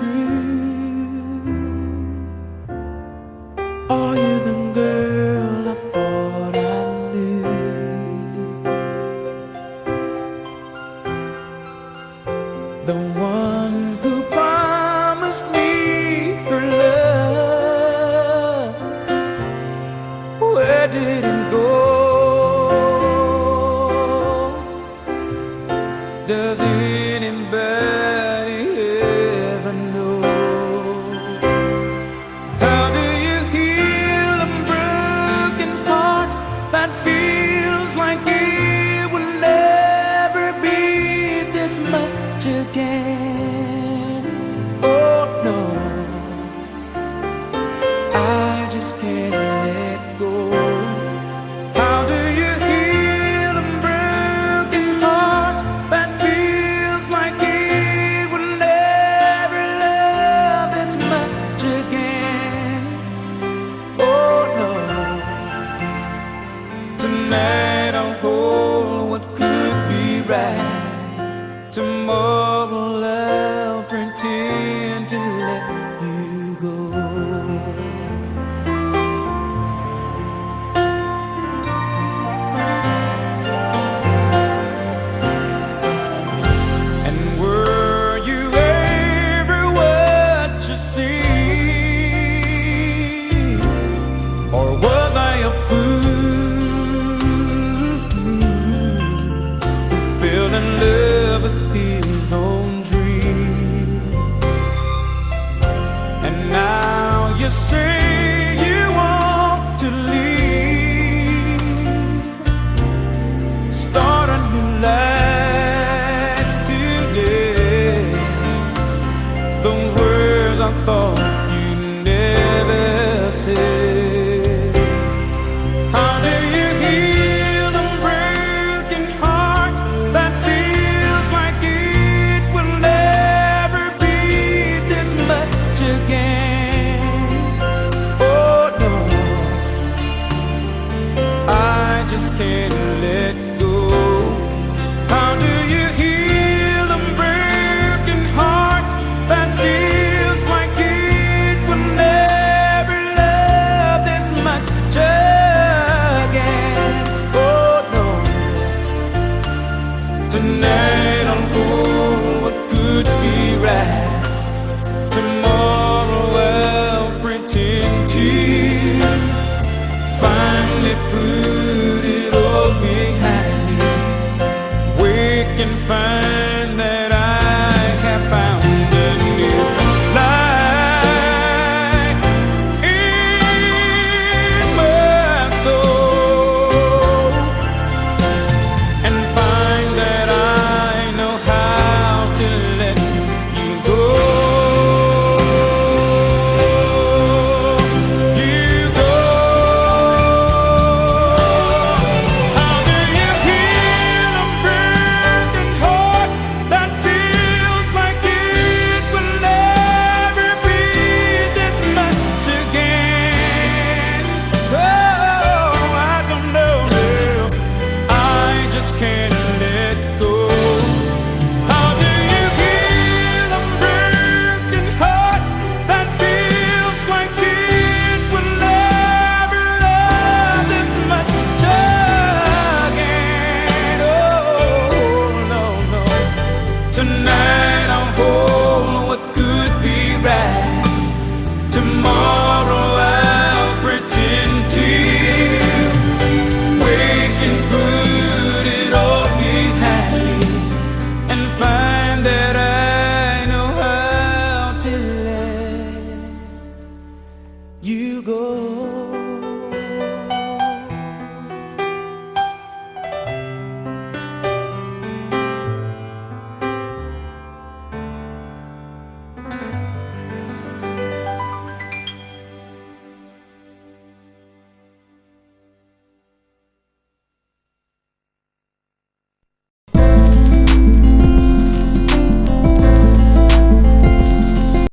true? Are you the girl I thought I knew? The one who promised me her love. Where did it go? Does anybody ever know? How do you heal a broken heart that feels like it will never be this much again? Oh no, I just can't let go. How do you heal a broken heart that feels like it will never love this much again? Oh no, tonight I'll hold what could be right. Tomorrow I'll pretend to let you go. And were you ever what you see? Or was I a fool who fell in love with his own dream? And now you say you want to leave, start a new life today. Those words I thought